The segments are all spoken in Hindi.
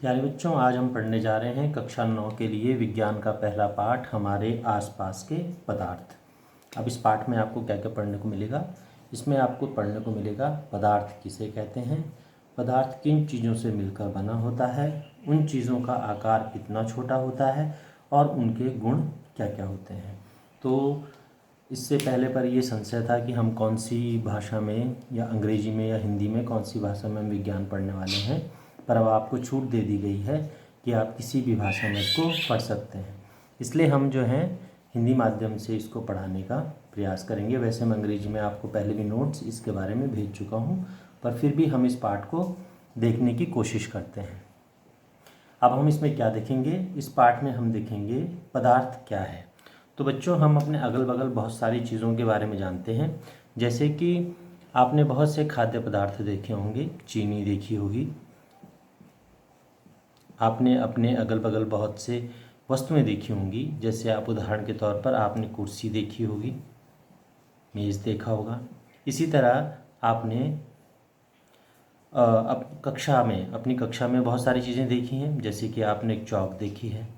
प्यारे बच्चों, आज हम पढ़ने जा रहे हैं कक्षा 9 के लिए विज्ञान का पहला पाठ हमारे आसपास के पदार्थ। अब इस पाठ में आपको क्या क्या पढ़ने को मिलेगा। इसमें आपको पढ़ने को मिलेगा पदार्थ किसे कहते हैं, पदार्थ किन चीज़ों से मिलकर बना होता है, उन चीज़ों का आकार कितना छोटा होता है और उनके गुण क्या क्या होते हैं। तो इससे पहले पर ये संशय था कि हम कौन सी भाषा में या अंग्रेजी में या हिंदी में कौन सी भाषा में हम विज्ञान पढ़ने वाले हैं, पर अब आपको छूट दे दी गई है कि आप किसी भी भाषा में इसको पढ़ सकते हैं। इसलिए हम जो हैं हिंदी माध्यम से इसको पढ़ाने का प्रयास करेंगे। वैसे मैं अंग्रेजी में आपको पहले भी नोट्स इसके बारे में भेज चुका हूँ, पर फिर भी हम इस पाठ को देखने की कोशिश करते हैं। अब हम इसमें क्या देखेंगे, इस पाठ में हम देखेंगे पदार्थ क्या है। तो बच्चों, हम अपने अगल बगल बहुत सारी चीज़ों के बारे में जानते हैं। जैसे कि आपने बहुत से खाद्य पदार्थ देखे होंगे, चीनी देखी होगी, आपने अपने अगल बगल बहुत से वस्तुएं देखी होंगी। जैसे आप उदाहरण के तौर पर आपने कुर्सी देखी होगी, मेज़ देखा होगा। इसी तरह आपने अपनी कक्षा में बहुत सारी चीज़ें देखी हैं। जैसे कि आपने एक चॉक देखी है,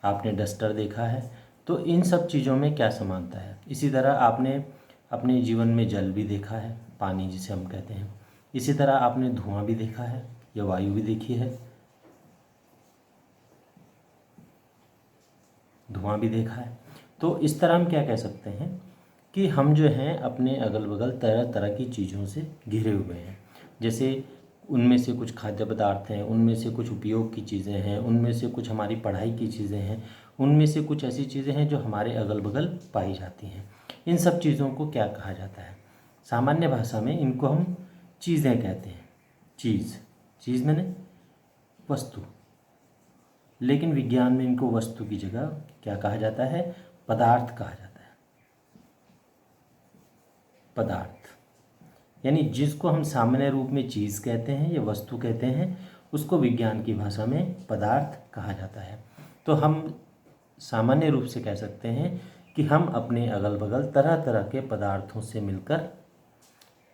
आपने डस्टर देखा है। तो इन सब चीज़ों में क्या समानता है। इसी तरह आपने अपने जीवन में जल भी देखा है, पानी जिसे हम कहते हैं। इसी तरह आपने धुआं भी देखा है या वायु भी देखी है, धुआं भी देखा है। तो इस तरह हम क्या कह सकते हैं कि हम जो हैं अपने अगल बगल तरह तरह की चीज़ों से घिरे हुए हैं। जैसे उनमें से कुछ खाद्य पदार्थ हैं, उनमें से कुछ उपयोग की चीज़ें हैं, उनमें से कुछ हमारी पढ़ाई की चीज़ें हैं, उनमें से कुछ ऐसी चीज़ें हैं जो हमारे अगल बगल पाई जाती हैं। इन सब चीज़ों को क्या कहा जाता है। सामान्य भाषा में इनको हम चीज़ें कहते हैं। चीज़ मैंने वस्तु, लेकिन विज्ञान में इनको वस्तु की जगह क्या कहा जाता है, पदार्थ कहा जाता है। पदार्थ यानी जिसको हम सामान्य रूप में चीज़ कहते हैं या वस्तु कहते हैं, उसको विज्ञान की भाषा में पदार्थ कहा जाता है। तो हम सामान्य रूप से कह सकते हैं कि हम अपने अगल बगल तरह तरह के पदार्थों से मिलकर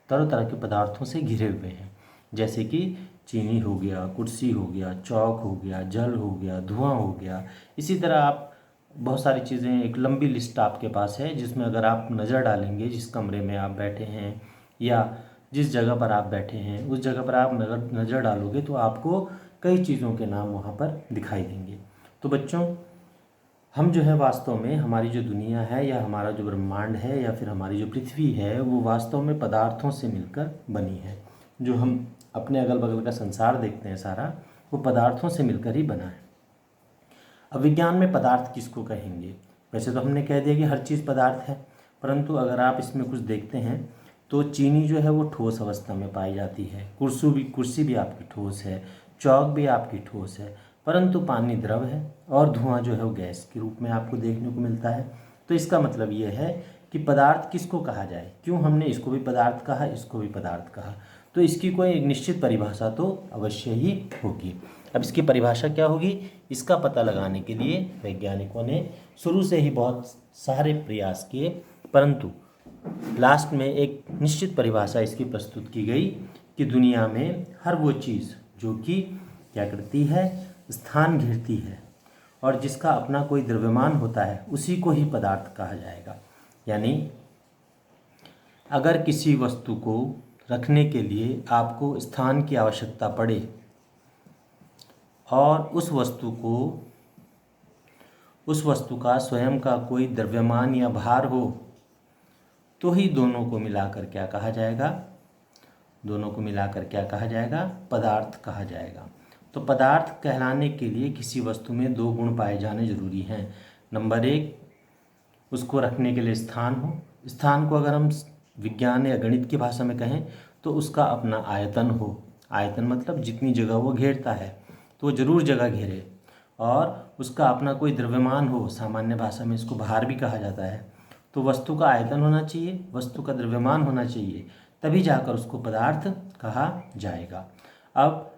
तरह तरह के पदार्थों से घिरे हुए हैं। जैसे कि चीनी हो गया, कुर्सी हो गया, चौक हो गया, जल हो गया, धुआं हो गया। इसी तरह आप बहुत सारी चीज़ें, एक लंबी लिस्ट आपके पास है, जिसमें अगर आप नज़र डालेंगे, जिस कमरे में आप बैठे हैं या जिस जगह पर आप बैठे हैं उस जगह पर आप नज़र डालोगे तो आपको कई चीज़ों के नाम वहाँ पर दिखाई देंगे। तो बच्चों, हम जो है वास्तव में हमारी जो दुनिया है या हमारा जो ब्रह्मांड है या फिर हमारी जो पृथ्वी है, वो वास्तव में पदार्थों से मिलकर बनी है। जो हम अपने अगल बगल का संसार देखते हैं सारा, वो पदार्थों से मिलकर ही बना है। अब विज्ञान में पदार्थ किसको कहेंगे। वैसे तो हमने कह दिया कि हर चीज़ पदार्थ है, परंतु अगर आप इसमें कुछ देखते हैं तो चीनी जो है वो ठोस अवस्था में पाई जाती है, कुर्सी भी आपकी ठोस है, चौक भी आपकी ठोस है, परंतु पानी द्रव है और धुआं जो है वो गैस के रूप में आपको देखने को मिलता है। तो इसका मतलब ये है कि पदार्थ किसको कहा जाए, क्यों हमने इसको भी पदार्थ कहा, इसको भी पदार्थ कहा। तो इसकी कोई एक निश्चित परिभाषा तो अवश्य ही होगी। अब इसकी परिभाषा क्या होगी, इसका पता लगाने के लिए वैज्ञानिकों ने शुरू से ही बहुत सारे प्रयास किए, परंतु लास्ट में एक निश्चित परिभाषा इसकी प्रस्तुत की गई कि दुनिया में हर वो चीज़ जो कि क्या करती है, स्थान घेरती है और जिसका अपना कोई द्रव्यमान होता है, उसी को ही पदार्थ कहा जाएगा। यानी अगर किसी वस्तु को रखने के लिए आपको स्थान की आवश्यकता पड़े और उस वस्तु का स्वयं का कोई द्रव्यमान या भार हो, तो ही दोनों को मिलाकर क्या कहा जाएगा, पदार्थ कहा जाएगा। तो पदार्थ कहलाने के लिए किसी वस्तु में दो गुण पाए जाने जरूरी हैं। नंबर एक, उसको रखने के लिए स्थान हो। स्थान को अगर हम विज्ञान या गणित की भाषा में कहें तो उसका अपना आयतन हो। आयतन मतलब जितनी जगह वो घेरता है, तो वो जरूर जगह घेरे। और उसका अपना कोई द्रव्यमान हो, सामान्य भाषा में इसको भार भी कहा जाता है। तो वस्तु का आयतन होना चाहिए, वस्तु का द्रव्यमान होना चाहिए, तभी जाकर उसको पदार्थ कहा जाएगा। अब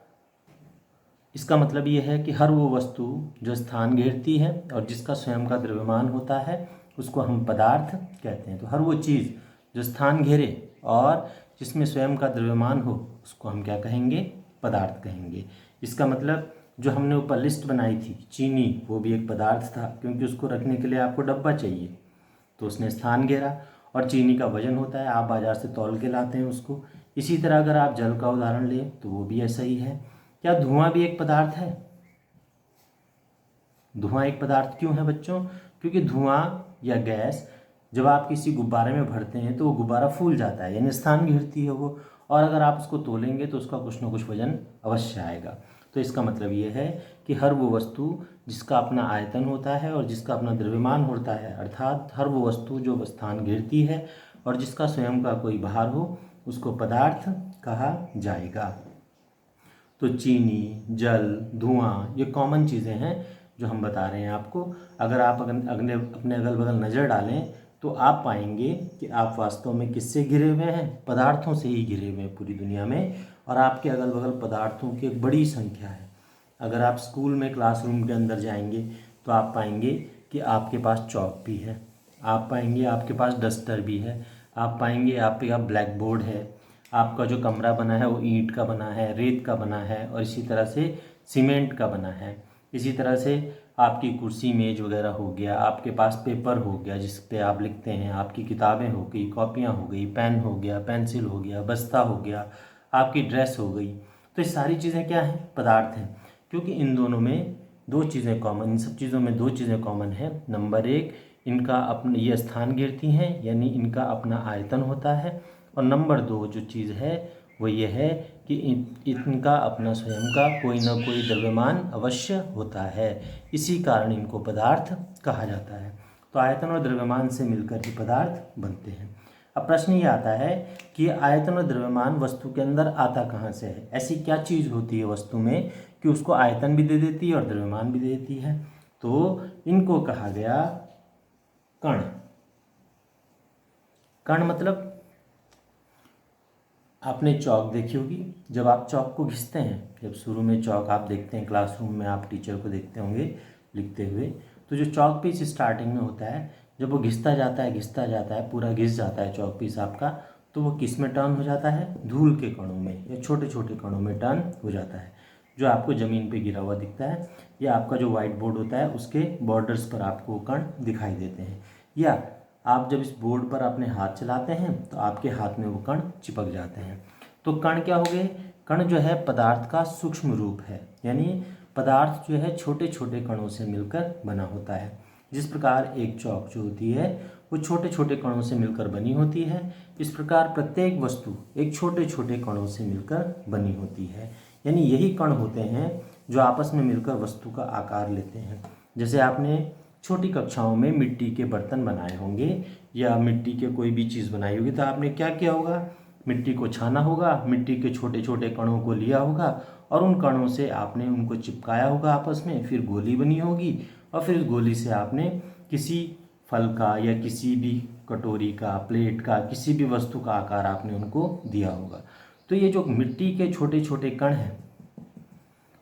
इसका मतलब ये है कि हर वो वस्तु जो स्थान घेरती है और जिसका स्वयं का द्रव्यमान होता है, उसको हम पदार्थ कहते हैं। तो हर वो चीज़ जो स्थान घेरे और जिसमें स्वयं का द्रव्यमान हो, उसको हम क्या कहेंगे, पदार्थ कहेंगे। इसका मतलब जो हमने ऊपर लिस्ट बनाई थी, चीनी, वो भी एक पदार्थ था, क्योंकि उसको रखने के लिए आपको डब्बा चाहिए, तो उसने स्थान घेरा। और चीनी का वजन होता है, आप बाज़ार से तौल के लाते हैं उसको। इसी तरह अगर आप जल का उदाहरण लें तो वो भी ऐसा ही है। क्या धुआं भी एक पदार्थ है? धुआं एक पदार्थ क्यों है बच्चों? क्योंकि धुआं या गैस जब आप किसी गुब्बारे में भरते हैं तो वो गुब्बारा फूल जाता है, यानी स्थान घेरती है वो, और अगर आप उसको तोलेंगे तो उसका कुछ ना कुछ वजन अवश्य आएगा। तो इसका मतलब ये है कि हर वो वस्तु जिसका अपना आयतन होता है और जिसका अपना द्रव्यमान होता है, अर्थात हर वो वस्तु जो स्थान घेरती है और जिसका स्वयं का कोई भार हो, उसको पदार्थ कहा जाएगा। तो चीनी, जल, धुआं, ये कॉमन चीज़ें हैं जो हम बता रहे हैं आपको। अगर आप अपने अगल बगल नज़र डालें तो आप पाएंगे कि आप वास्तव में किससे घिरे हुए हैं? पदार्थों से ही घिरे हुए हैं पूरी दुनिया में, और आपके अगल बगल पदार्थों की एक बड़ी संख्या है। अगर आप स्कूल में क्लासरूम के अंदर जाएंगे तो आप पाएंगे कि आपके पास चॉक भी है, आप पाएंगे आपके पास डस्टर भी है, आप पाएंगे आपके यहाँ ब्लैक बोर्ड है, आपका जो कमरा बना है वो ईंट का बना है, रेत का बना है, और इसी तरह से सीमेंट का बना है। इसी तरह से आपकी कुर्सी मेज वगैरह हो गया, आपके पास पेपर हो गया जिस पे आप लिखते हैं, आपकी किताबें हो गई, कॉपियाँ हो गई, पेन हो गया, पेंसिल हो गया, बस्ता हो गया, आपकी ड्रेस हो गई। तो ये सारी चीज़ें क्या हैं? पदार्थ हैं, क्योंकि इन दोनों में दो चीज़ें कॉमन, इन सब चीज़ों में दो चीज़ें कॉमन है। नंबर एक, इनका अपने ये स्थान घेरती हैं, यानी इनका अपना आयतन होता है। और नंबर दो जो चीज़ है वो ये है कि इनका अपना स्वयं का कोई ना कोई द्रव्यमान अवश्य होता है, इसी कारण इनको पदार्थ कहा जाता है। तो आयतन और द्रव्यमान से मिलकर ही पदार्थ बनते हैं। अब प्रश्न ये आता है कि आयतन और द्रव्यमान वस्तु के अंदर आता कहाँ से है? ऐसी क्या चीज़ होती है वस्तु में कि उसको आयतन भी दे देती है और द्रव्यमान भी दे देती है? तो इनको कहा गया कण। कण मतलब आपने चौक देखी होगी, जब आप चौक को घिसते हैं, जब शुरू में चौक आप देखते हैं क्लासरूम में, आप टीचर को देखते होंगे लिखते हुए, तो जो चौक पीस स्टार्टिंग में होता है, जब वो घिसता जाता है, पूरा घिस जाता है चौक पीस आपका, तो वो किस में टर्न हो जाता है? धूल के कणों में या छोटे छोटे कणों में टर्न हो जाता है, जो आपको ज़मीन पे गिरा हुआ दिखता है, या आपका जो वाइट बोर्ड होता है उसके बॉर्डर्स पर आपको कण दिखाई देते हैं, या आप जब इस बोर्ड पर अपने हाथ चलाते हैं तो आपके हाथ में वो कण चिपक जाते हैं। तो कण क्या हो गए? कण जो है पदार्थ का सूक्ष्म रूप है, यानी पदार्थ जो है छोटे छोटे कणों से मिलकर बना होता है। जिस प्रकार एक चौक जो होती है वो छोटे छोटे कणों से मिलकर बनी होती है, इस प्रकार प्रत्येक वस्तु एक छोटे छोटे कणों से मिलकर बनी होती है। यानी यही कण होते हैं जो आपस में मिलकर वस्तु का आकार लेते हैं। जैसे आपने छोटी कक्षाओं में मिट्टी के बर्तन बनाए होंगे या मिट्टी के कोई भी चीज़ बनाई होगी, तो आपने क्या किया होगा? मिट्टी को छाना होगा, मिट्टी के छोटे छोटे कणों को लिया होगा और उन कणों से आपने उनको चिपकाया होगा आपस में, फिर गोली बनी होगी, और फिर इस गोली से आपने किसी फल का या किसी भी कटोरी का, प्लेट का, किसी भी वस्तु का आकार आपने उनको दिया होगा। तो ये जो मिट्टी के छोटे छोटे कण हैं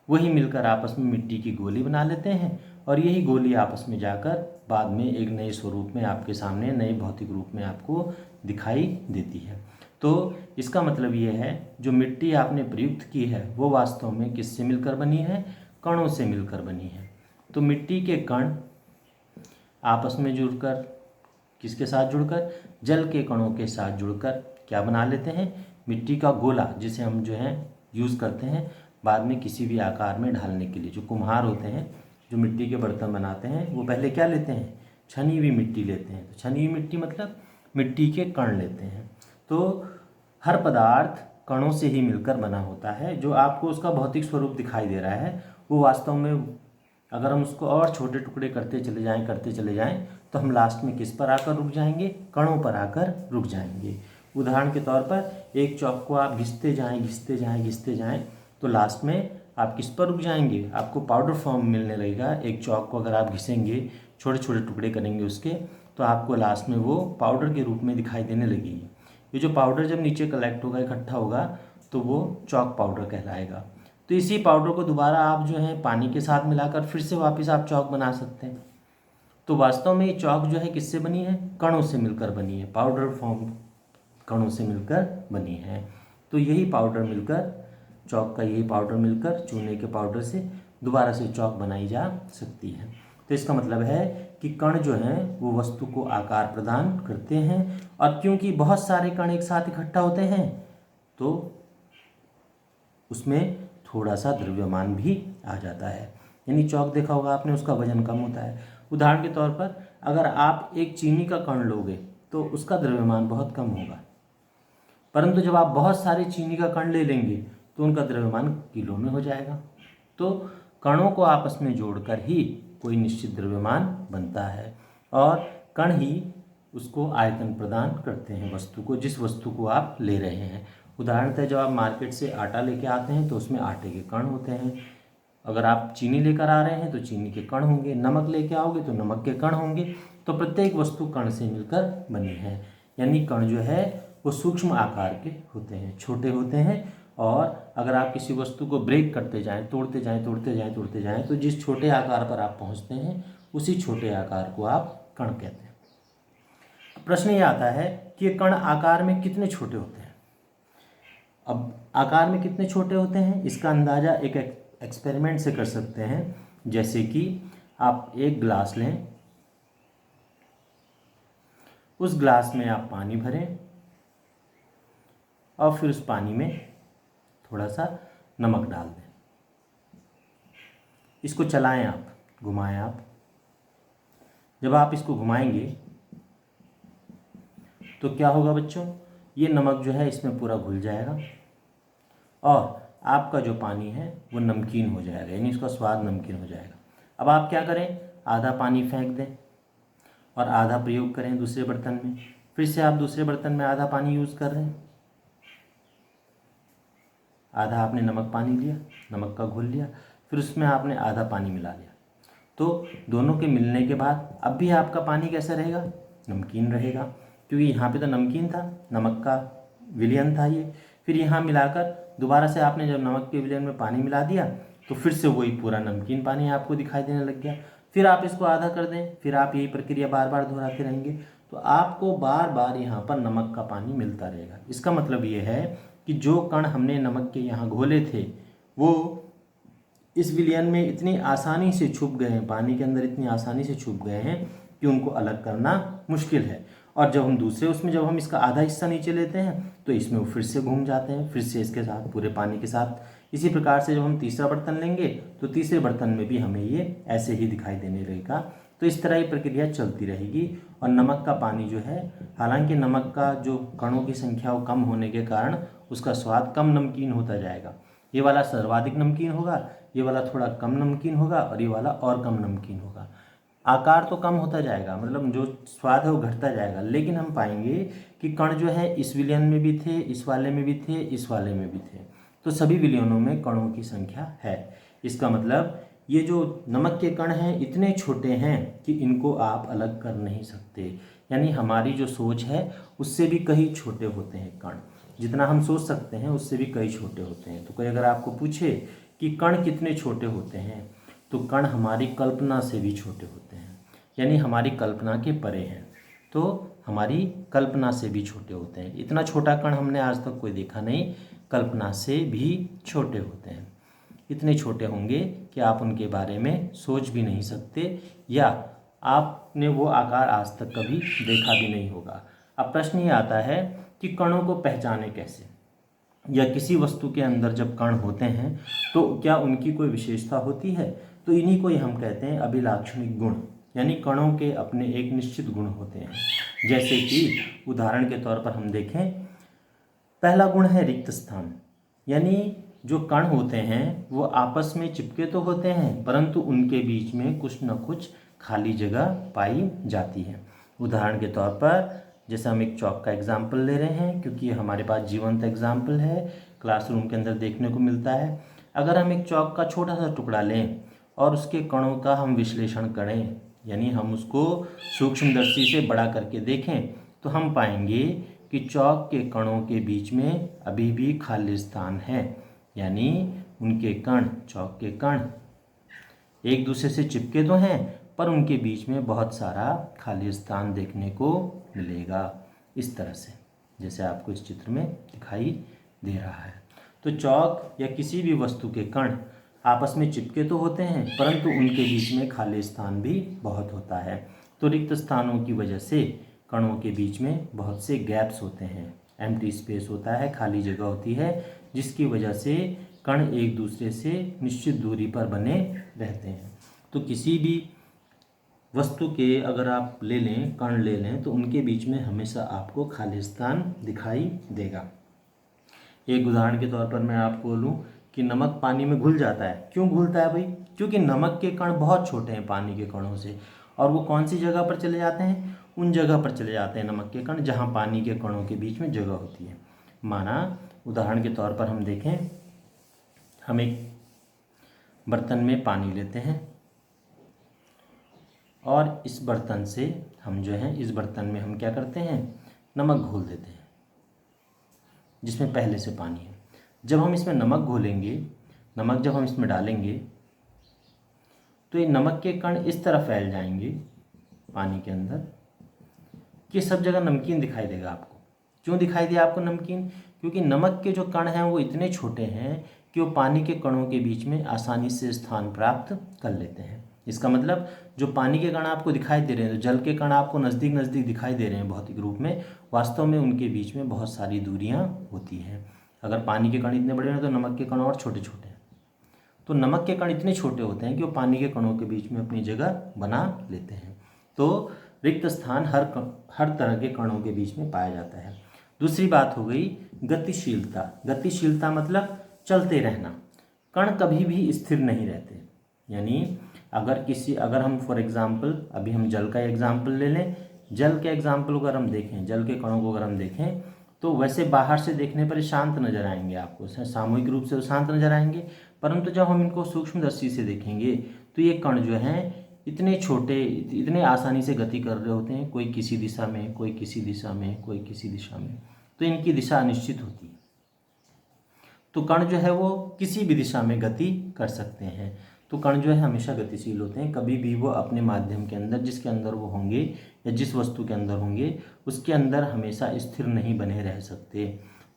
वही मिलकर आपस में मिट्टी की गोली बना लेते हैं, और यही गोली आपस में जाकर बाद में एक नए स्वरूप में आपके सामने, नए भौतिक रूप में आपको दिखाई देती है। तो इसका मतलब ये है जो मिट्टी आपने प्रयुक्त की है वो वास्तव में किससे मिलकर बनी है? कणों से मिलकर बनी है। तो मिट्टी के कण आपस में जुड़कर, किसके साथ जुड़कर? जल के कणों के साथ जुड़कर क्या बना लेते हैं? मिट्टी का गोला, जिसे हम जो है यूज़ करते हैं बाद में किसी भी आकार में ढालने के लिए। जो कुम्हार होते हैं जो मिट्टी के बर्तन बनाते हैं वो पहले क्या लेते हैं? छनी हुई मिट्टी लेते हैं। तो छनी हुई मिट्टी मतलब मिट्टी के कण लेते हैं। तो हर पदार्थ कणों से ही मिलकर बना होता है। जो आपको उसका भौतिक स्वरूप दिखाई दे रहा है वो वास्तव में अगर हम उसको और छोटे टुकड़े करते चले जाएं तो हम लास्ट में किस पर आकर रुक जाएंगे? कणों पर आकर रुक जाएंगे। उदाहरण के तौर पर एक चौक को आप घिसते जाएं तो लास्ट में आप किस पर रुक जाएंगे? आपको पाउडर फॉर्म मिलने लगेगा। एक चौक को अगर आप घिसेंगे, छोटे छोटे टुकड़े करेंगे उसके, तो आपको लास्ट में वो पाउडर के रूप में दिखाई देने लगेगी। ये जो पाउडर जब नीचे कलेक्ट होगा, इकट्ठा होगा, तो वो चौक पाउडर कहलाएगा। तो इसी पाउडर को दोबारा आप जो है पानी के साथ मिलाकर फिर से वापस आप चौक बना सकते हैं। तो वास्तव में ये चौक जो है किससे बनी है? कणों से मिलकर बनी है। पाउडर फॉर्म कणों से मिलकर बनी है। तो यही पाउडर मिलकर चौक का यही पाउडर मिलकर चूने के पाउडर से दोबारा से चौक बनाई जा सकती है। तो इसका मतलब है कि कण जो हैं वो वस्तु को आकार प्रदान करते हैं, और क्योंकि बहुत सारे कण एक साथ इकट्ठा होते हैं तो उसमें थोड़ा सा द्रव्यमान भी आ जाता है। यानी चौक देखा होगा आपने, उसका वजन कम होता है। उदाहरण के तौर पर अगर आप एक चीनी का कण लोगे तो उसका द्रव्यमान बहुत कम होगा, परंतु जब आप बहुत सारे चीनी का कण ले लेंगे तो उनका द्रव्यमान किलो में हो जाएगा। तो कणों को आपस में जोड़कर ही कोई निश्चित द्रव्यमान बनता है, और कण ही उसको आयतन प्रदान करते हैं वस्तु को, जिस वस्तु को आप ले रहे हैं। उदाहरणतः जब आप मार्केट से आटा लेके आते हैं तो उसमें आटे के कण होते हैं। अगर आप चीनी लेकर आ रहे हैं तो चीनी के कण होंगे, नमक लेके आओगे तो नमक के कण होंगे। तो प्रत्येक वस्तु कण से मिलकर बनी है। यानी कण जो है वो सूक्ष्म आकार के होते हैं, छोटे होते हैं, और अगर आप किसी वस्तु को ब्रेक करते जाएं, तोड़ते जाएं, तो जिस छोटे आकार पर आप पहुंचते हैं उसी छोटे आकार को आप कण कहते हैं। प्रश्न ये आता है कि ये कण आकार में कितने छोटे होते हैं। अब आकार में कितने छोटे होते हैं इसका अंदाज़ा एक एक्सपेरिमेंट से कर सकते हैं। जैसे कि आप एक ग्लास लें, उस ग्लास में आप पानी भरें और फिर उस पानी में थोड़ा सा नमक डाल दें। इसको चलाएं आप, घुमाएं आप। जब आप इसको घुमाएंगे तो क्या होगा बच्चों, ये नमक जो है इसमें पूरा घुल जाएगा और आपका जो पानी है वो नमकीन हो जाएगा, यानी इसका स्वाद नमकीन हो जाएगा। अब आप क्या करें, आधा पानी फेंक दें और आधा प्रयोग करें दूसरे बर्तन में। फिर से आप दूसरे बर्तन में आधा पानी यूज़ कर रहे हैं, आधा आपने नमक पानी लिया, नमक का घोल लिया, फिर उसमें आपने आधा पानी मिला लिया। तो दोनों के मिलने के बाद अब भी आपका पानी कैसा रहेगा, नमकीन रहेगा, क्योंकि यहाँ पे तो नमकीन था, नमक का विलयन था ये। फिर यहाँ मिलाकर दोबारा से आपने जब नमक के विलयन में पानी मिला दिया तो फिर से वही पूरा नमकीन पानी आपको दिखाई देने लग गया। फिर आप इसको आधा कर दें, फिर आप यही प्रक्रिया बार बार दोहराते रहेंगे तो आपको बार बार यहाँ पर नमक का पानी मिलता रहेगा। इसका मतलब ये है कि जो कण हमने नमक के यहाँ घोले थे वो इस विलयन में इतनी आसानी से छुप गए हैं, पानी के अंदर इतनी आसानी से छुप गए हैं कि उनको अलग करना मुश्किल है। और जब हम दूसरे उसमें जब हम इसका आधा हिस्सा नीचे लेते हैं तो इसमें वो फिर से घूम जाते हैं, फिर से इसके साथ पूरे पानी के साथ। इसी प्रकार से जब हम तीसरा बर्तन लेंगे तो तीसरे बर्तन में भी हमें ये ऐसे ही दिखाई देने लगेगा। तो इस तरह ये प्रक्रिया चलती रहेगी। और नमक का पानी जो है, हालांकि नमक का जो कणों की संख्या वो कम होने के कारण उसका स्वाद कम नमकीन होता जाएगा। ये वाला सर्वाधिक नमकीन होगा, ये वाला थोड़ा कम नमकीन होगा और ये वाला और कम नमकीन होगा। आकार तो कम होता जाएगा, मतलब जो स्वाद है वो घटता जाएगा, लेकिन हम पाएंगे कि कण जो है इस विलयन में भी थे, इस वाले में भी थे, इस वाले में भी थे। तो सभी विलयनों में कणों की संख्या है। इसका मतलब ये जो नमक के कण हैं इतने छोटे हैं कि इनको आप अलग कर नहीं सकते। यानी हमारी जो सोच है उससे भी कहीं छोटे होते हैं कण, जितना हम सोच सकते हैं उससे भी कई छोटे होते हैं। तो कोई अगर आपको पूछे कि कण कितने छोटे होते हैं तो कण हमारी कल्पना से भी छोटे होते हैं, यानी हमारी कल्पना के परे हैं। तो हमारी कल्पना से भी छोटे होते हैं। इतना छोटा कण हमने आज तक कोई देखा नहीं, कल्पना से भी छोटे होते हैं। इतने छोटे होंगे कि आप उनके बारे में सोच भी नहीं सकते, या आपने वो आकार आज तक कभी देखा भी नहीं होगा। अब प्रश्न ये आता है कि कणों को पहचाने कैसे, या किसी वस्तु के अंदर जब कण होते हैं तो क्या उनकी कोई विशेषता होती है। तो इन्हीं को ही हम कहते हैं अभिलाक्षणिक गुण, यानी कणों के अपने एक निश्चित गुण होते हैं। जैसे कि उदाहरण के तौर पर हम देखें, पहला गुण है रिक्त स्थान। यानी जो कण होते हैं वो आपस में चिपके तो होते हैं परंतु उनके बीच में कुछ न कुछ खाली जगह पाई जाती है। उदाहरण के तौर पर जैसे हम एक चौक का एग्जाम्पल ले रहे हैं, क्योंकि ये हमारे पास जीवंत एग्जाम्पल है, क्लासरूम के अंदर देखने को मिलता है। अगर हम एक चौक का छोटा सा टुकड़ा लें और उसके कणों का हम विश्लेषण करें, यानी हम उसको सूक्ष्मदर्शी से बड़ा करके देखें, तो हम पाएंगे कि चौक के कणों के बीच में अभी भी खाली स्थान है। यानी उनके कण, चौक के कण एक दूसरे से चिपके तो हैं पर उनके बीच में बहुत सारा खाली स्थान देखने को मिलेगा, इस तरह से जैसे आपको इस चित्र में दिखाई दे रहा है। तो चौक या किसी भी वस्तु के कण आपस में चिपके तो होते हैं, परंतु उनके बीच में खाली स्थान भी बहुत होता है। तो रिक्त स्थानों की वजह से कणों के बीच में बहुत से गैप्स होते हैं, एम्प्टी स्पेस होता है, खाली जगह होती है, जिसकी वजह से कण एक दूसरे से निश्चित दूरी पर बने रहते हैं। तो किसी भी वस्तु के अगर आप ले लें, कण ले लें, तो उनके बीच में हमेशा आपको खाली स्थान दिखाई देगा। एक उदाहरण के तौर पर मैं आपको बोलूं कि नमक पानी में घुल जाता है। क्यों घुलता है भाई? क्योंकि नमक के कण बहुत छोटे हैं पानी के कणों से, और वो कौन सी जगह पर चले जाते हैं? उन जगह पर चले जाते हैं नमक के कण जहाँ पानी के कणों के बीच में जगह होती है। माना उदाहरण के तौर पर हम देखें, हम एक बर्तन में पानी लेते हैं और इस बर्तन से हम जो है, इस बर्तन में हम क्या करते हैं? नमक घोल देते हैं जिसमें पहले से पानी है। जब हम इसमें नमक घोलेंगे, नमक जब हम इसमें डालेंगे, तो ये नमक के कण इस तरह फैल जाएंगे पानी के अंदर कि सब जगह नमकीन दिखाई देगा आपको। क्यों दिखाई दिया आपको नमकीन? क्योंकि नमक के जो कण हैं वो इतने छोटे हैं कि वो पानी के कणों के बीच में आसानी से स्थान प्राप्त कर लेते हैं। इसका मतलब जो पानी के कण आपको दिखाई दे रहे हैं, जो जल के कण आपको नज़दीक नज़दीक दिखाई दे रहे हैं भौतिक रूप में, वास्तव में उनके बीच में बहुत सारी दूरियां होती हैं। अगर पानी के कण इतने बड़े हैं तो नमक के कण और छोटे छोटे हैं। तो नमक के कण इतने छोटे होते हैं कि वो पानी के कणों के बीच में अपनी जगह बना लेते हैं। तो रिक्त स्थान हर तरह के कणों के बीच में पाया जाता है। दूसरी बात हो गई गतिशीलता। गतिशीलता मतलब चलते रहना। कण कभी भी स्थिर नहीं रहते। यानी अगर हम फॉर एग्जाम्पल, अभी हम जल का एग्जाम्पल ले लें, जल के एग्जाम्पल को अगर हम देखें, जल के कणों को अगर हम देखें, तो वैसे बाहर से देखने पर शांत नजर आएंगे आपको, सामूहिक रूप से शांत नजर आएंगे, परंतु जब हम इनको सूक्ष्मदर्शी से देखेंगे तो ये कण जो हैं इतने छोटे, इतने आसानी से गति कर रहे होते हैं, कोई किसी दिशा में, कोई किसी दिशा में, कोई किसी दिशा में, तो इनकी दिशा अनिश्चित होती है। तो कण जो है वो किसी भी दिशा में गति कर सकते हैं। तो कण जो है हमेशा गतिशील होते हैं, कभी भी वो अपने माध्यम के अंदर, जिसके अंदर वो होंगे या जिस वस्तु के अंदर होंगे, उसके अंदर हमेशा स्थिर नहीं बने रह सकते,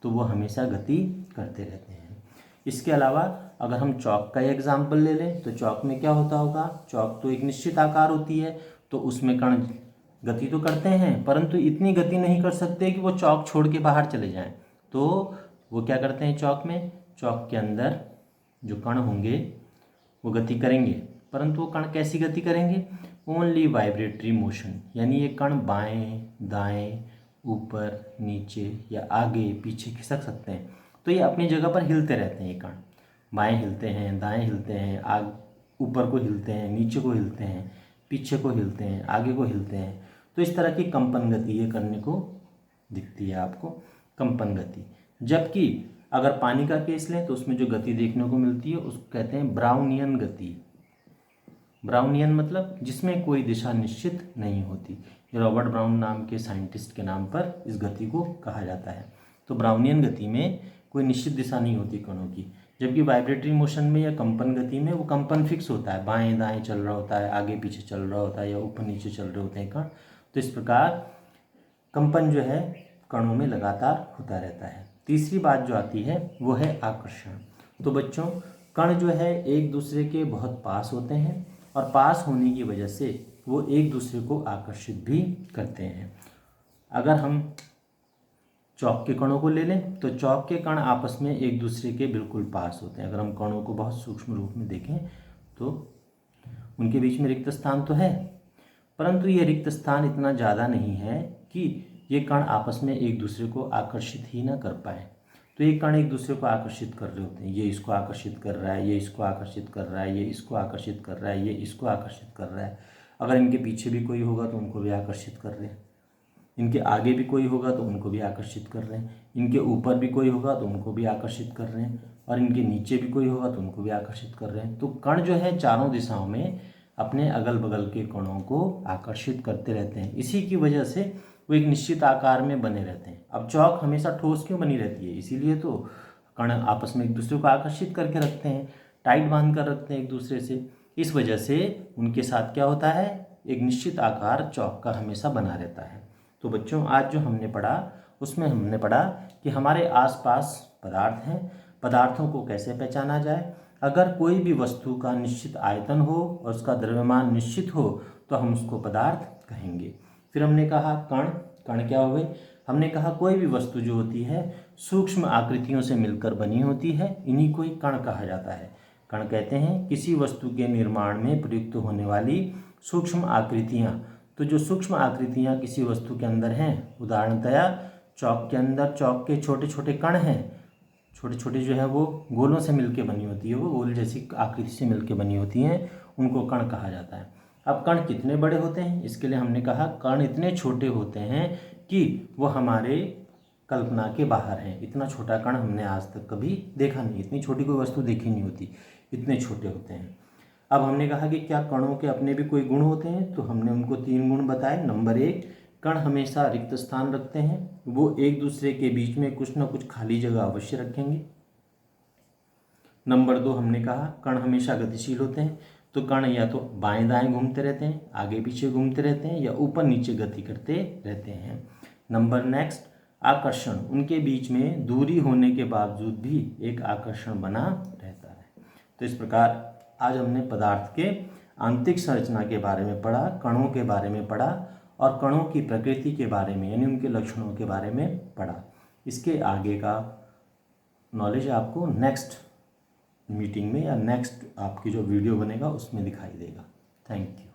तो वो हमेशा गति करते रहते हैं। इसके अलावा अगर हम चौक का एग्जाम्पल ले लें, तो चौक में क्या होता होगा? चौक तो एक निश्चित आकार होती है, तो उसमें कण गति तो करते हैं, परंतु इतनी गति नहीं कर सकते कि वो चौक छोड़ के बाहर चले जाएं। तो वो क्या करते हैं? चौक में, चौक के अंदर जो कण होंगे वो गति करेंगे, परंतु वो कण कैसी गति करेंगे? Only vibratory motion. यानी ये कण बाएं दाएं, ऊपर नीचे या आगे पीछे खिसक सकते हैं। तो ये अपनी जगह पर हिलते रहते हैं। ये कण बाएं हिलते हैं, दाएं हिलते हैं, ऊपर को हिलते हैं, नीचे को हिलते हैं, पीछे को हिलते हैं, आगे को हिलते हैं। तो इस तरह की कंपन गति ये करने को दिखती है आपको, कंपन गति। जबकि अगर पानी का केस लें तो उसमें जो गति देखने को मिलती है उसको कहते हैं ब्राउनियन गति। ब्राउनियन मतलब जिसमें कोई दिशा निश्चित नहीं होती। रॉबर्ट ब्राउन नाम के साइंटिस्ट के नाम पर इस गति को कहा जाता है। तो ब्राउनियन गति में कोई निश्चित दिशा नहीं होती कणों की, जबकि वाइब्रेटरी मोशन में या कंपन गति में वो कंपन फिक्स होता है, बाएं दाएं चल रहा होता है, आगे पीछे चल रहा होता है, या ऊपर नीचे चल रहे होते हैं कण। तो इस प्रकार कंपन जो है कणों में लगातार होता रहता है। तीसरी बात जो आती है वो है आकर्षण। तो बच्चों, कण जो है एक दूसरे के बहुत पास होते हैं, और पास होने की वजह से वो एक दूसरे को आकर्षित भी करते हैं। अगर हम चौक के कणों को ले लें तो चौक के कण आपस में एक दूसरे के बिल्कुल पास होते हैं। अगर हम कणों को बहुत सूक्ष्म रूप में देखें तो उनके बीच में रिक्त स्थान तो है, परंतु ये रिक्त स्थान इतना ज़्यादा नहीं है कि ये कण आपस में एक दूसरे को आकर्षित ही ना कर पाए। तो ये कण एक दूसरे को आकर्षित कर रहे होते हैं। ये इसको आकर्षित कर रहा है, ये इसको आकर्षित कर रहा है, ये इसको आकर्षित कर रहा है, ये इसको आकर्षित कर रहा है। अगर इनके पीछे भी कोई होगा तो उनको भी आकर्षित कर रहे हैं, इनके आगे भी कोई होगा तो उनको भी आकर्षित कर रहे हैं, इनके ऊपर भी कोई होगा तो उनको भी आकर्षित कर रहे हैं, और इनके नीचे भी कोई होगा तो उनको भी आकर्षित कर रहे हैं। तो कण जो है चारों दिशाओं में अपने अगल बगल के कणों को आकर्षित करते रहते हैं। इसी की वजह से वो एक निश्चित आकार में बने रहते हैं। अब चौक हमेशा ठोस क्यों बनी रहती है? इसीलिए तो कण आपस में एक दूसरे को आकर्षित करके रखते हैं, टाइट बांध कर रखते हैं एक दूसरे से। इस वजह से उनके साथ क्या होता है? एक निश्चित आकार चौक का हमेशा बना रहता है। तो बच्चों, आज जो हमने पढ़ा उसमें हमने पढ़ा कि हमारे आसपास पदार्थ हैं, पदार्थों को कैसे पहचाना जाए। अगर कोई भी वस्तु का निश्चित आयतन हो और उसका द्रव्यमान निश्चित हो तो हम उसको पदार्थ कहेंगे। फिर हमने कहा कण। कण क्या हुए? हमने कहा कोई भी वस्तु जो होती है सूक्ष्म आकृतियों से मिलकर बनी होती है, इन्हीं को ही कण कहा जाता है। कण कहते हैं किसी वस्तु के निर्माण में प्रयुक्त होने वाली सूक्ष्म आकृतियाँ। तो जो सूक्ष्म आकृतियाँ किसी वस्तु के अंदर हैं, उदाहरणतया चौक के अंदर चौक के छोटे छोटे कण हैं, छोटे छोटे जो है वो गोलों से मिलके बनी होती है, वो गोल जैसी आकृति से मिलके बनी होती हैं, उनको कण कहा जाता है। अब कण कितने बड़े होते हैं? इसके लिए हमने कहा कण इतने छोटे होते हैं कि वो हमारे कल्पना के बाहर हैं। इतना छोटा कण हमने आज तक कभी देखा नहीं, इतनी छोटी कोई वस्तु देखी नहीं होती, इतने छोटे होते हैं। अब हमने कहा कि क्या कणों के अपने भी कोई गुण होते हैं? तो हमने उनको 3 गुण बताए। नंबर 1, कण हमेशा रिक्त स्थान रखते हैं, वो एक दूसरे के बीच में कुछ ना कुछ खाली जगह अवश्य रखेंगे। नंबर 2, हमने कहा कण हमेशा गतिशील होते हैं, तो कण या तो बाएं दाएं घूमते रहते हैं, आगे पीछे घूमते रहते हैं, या ऊपर नीचे गति करते रहते हैं। नंबर नेक्स्ट, आकर्षण। उनके बीच में दूरी होने के बावजूद भी एक आकर्षण बना रहता है। तो इस प्रकार आज हमने पदार्थ के आंतरिक संरचना के बारे में पढ़ा, कणों के बारे में पढ़ा और कणों की प्रकृति के बारे में यानी उनके लक्षणों के बारे में पढ़ा। इसके आगे का नॉलेज आपको नेक्स्ट मीटिंग में या नेक्स्ट आपकी जो वीडियो बनेगा उसमें दिखाई देगा। Thank you.